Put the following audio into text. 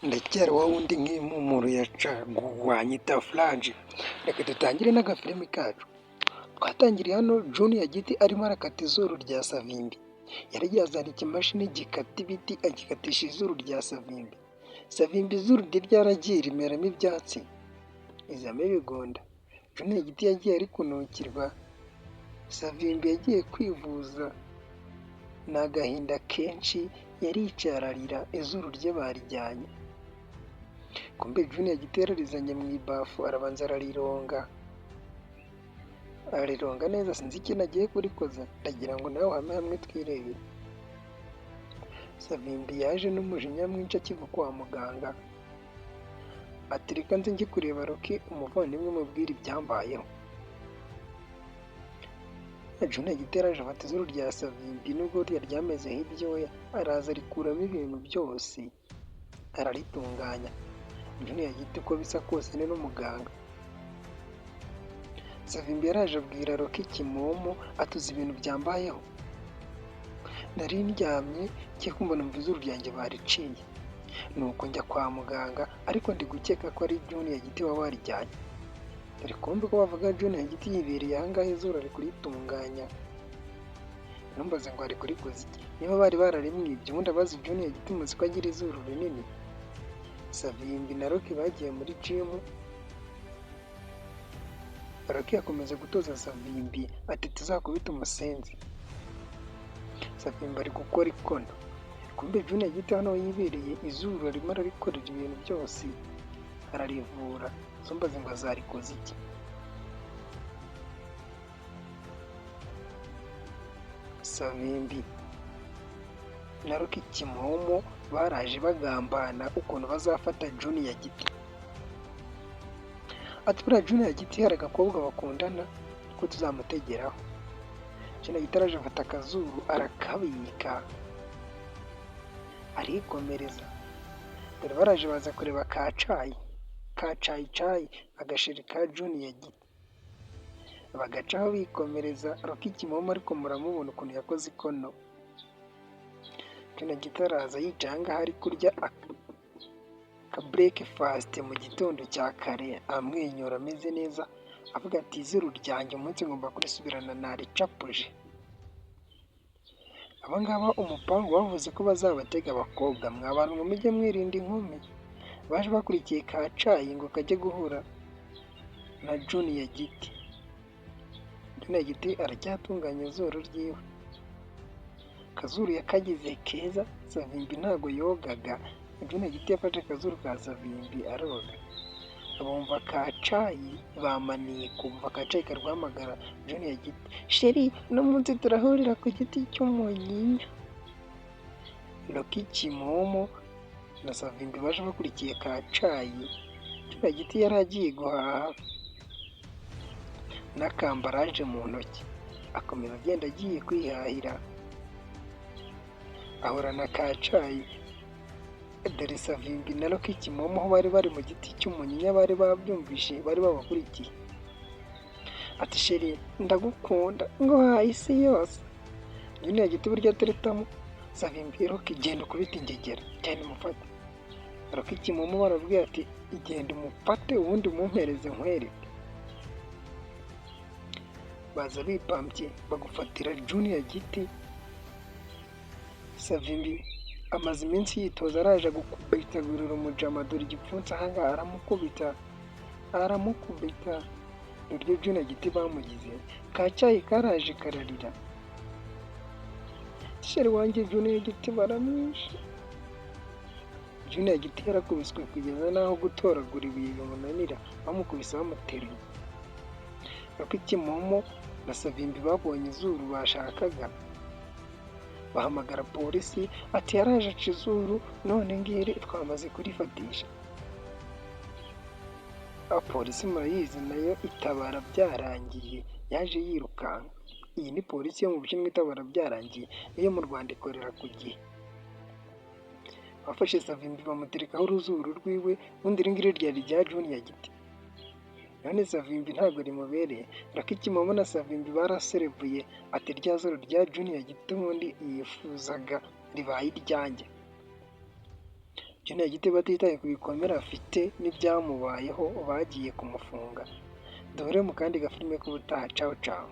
Ndacyari wa wundi nk'impumuro ya caguwa nyita Flash. Reka dutangire n'agafilimi kacu. Twatangiriye hano Junior Giti arimo arakata izuru rya Savimbi. Yari yazanye ikimashini gikata ibiti agikatisha izuru rya Savimbi. Savimbi izuru rye ryaragiye rimeramo ibyatsi, izamo ibigonda. Junior Giti yagiye ari kunukirwa. Savimbi yagiye kwivuza, ni agahinda kenshi yaricaye ararira, izuru rye barijyanye. Kumbe Junior Giti yararizanye mu ibafu arabanza ararironga neza, sinzi ikintu agiye kurikoza, ndagira ngo nawe hame hamwe twirebere. Savimbi yaje n'umujinya mwinshi akiva kwa muganga, ati reka nze njye kureba Rocky umuvandimwe mubwira ibyambayeho. Junior Giti yaraje afata izuru rya Savimbi nubwo ryari ryamezeho ibyoya, araza arikuramo ibintu byose araritunganya. Junior Giti uko bisa kose ni n'umuganga. Savimbi yaraje abwira Rocky Kimomo atuze ibintu byambayeho. Nari ndyamye ngiye kumva numva izuru ryanjye bariciye, nuko njya kwa muganga ariko ndi gukeka ko ari Junior Giti waba warijyanye. Dore kumbe ko bavuga Junior Giti yibereye ahangaha izuru ari kuritunganya. Numbaze ngo ari kurikoza iki? Niba bari bararimwibye ubundi abazi Junior Giti muzi ko agira izuru rinini. Savimbi na Rocky bagiye muri gym. Rocky yakomeza gutoza Savimbi ati tuzakubita umusenzi. Savimbi ari gukora ikono. Kumbe Junior Giti hano yibereye izuru arimo ararikorera ibintu byose, ararivura. Zumbaze ngo azarikoza iki? Savimbi na Rocky Kimomo baraje bagambana ukuntu bazafata Junior Giti. Ati buriya Junior Giti hari agakobwa bakundana ko tuzamutegeraho. Junior Giti araje afata akazuru arakabika arikomereza. Dore baraje baza kureba ka cayi agasheri ka Junior Giti, bagacaho bikomereza. Rocky Kimomo ariko muramubona ukuntu yakoze ikono. Junior Giti araza yicaye ahangaha ari kurya ka breakfast mu gitondo cya kare, amwenyura ameze neza, avuga ati izuru ryanjye umunsi ngomba kurisubirana naricapuje. Abangaba umupangu bavuze ko bazabatega abakobwa, mwa bantu ngo mujye mwirinda inkumi. Baje bakurikiye ka cayi ngo kajye guhura na Junior Giti. Junior Giti aracyatunganya izuru ryiwe. Akazuru yakagize keza. Savimbi ntago yogaga. Junior Giti yafashe akazuru ka Savimbi aroga. Abumva ka cayi bamaniye kumva ka cayi karwamagara Junior Giti, sheri uno munsi turahurira ku giti cy'umunyinya. Rocky Kimomo na Savimbi baje bakurikiye ka cayi. Junior Giti yari agiye guhaha n'akambaraje mu ntoki, akomeza agenda agiye kwihahira, ahura na ka cayi. Dore Savimbi na Rocky Kimomo aho bari bari mu giti cy'umunyinya bari babyumvishe, bari babakurikiye. Ati sheri ndagukunda ngo hayi isi yose. Junior Giti burya ateretamo Savimbi, Rocky genda ukubita ingegera, genda umufate. Rocky Kimomo barabwira ati igenda umufate ubundi umumpereze nkwereke. Baza bipambye bagufatira Junior Giti. Savimbi amaze iminsi yitoza, araje gukubitagurira umujama, dore igipfunsi ahangaha aramukubita. Iryo Junior Giti bamugize. Ka cayi karaje kararira, sheri wanjye Junior Giti baramwishe. Junior Giti yarakubiswe kugeza n'aho gutoragura ibuye bimunanira, bamukubise bamuteruye. Rocky Kimomo na Savimbi babonye izuru bashakaga, bahamagara polisi ati yaraje aca izuru none ngiri twamaze kurifatisha. Polisi murayizi nayo itabara byarangiye, yaje yirukanka. Iyi ni polisi yo mu Bushinwa itabara byarangiye, iyo mu Rwanda ikorera ku gihe. Bafashe Savimbi bamuterekaho uruzuru rwiwe, ubundi iri ngiri ryari rya Junior Giti. None Savimbi ntabwo rimubereye. Rocky Kimomo na Savimbi baraserebuye ati rya zuru rya Junior Giti ubundi yifuzaga ribaye iryanjye. Junior Giti batitaye ku bikomere afite n'ibyamubayeho bagiye kumufunga. Duhure mu kandi gafilime k'ubutaha. Ciao ciao.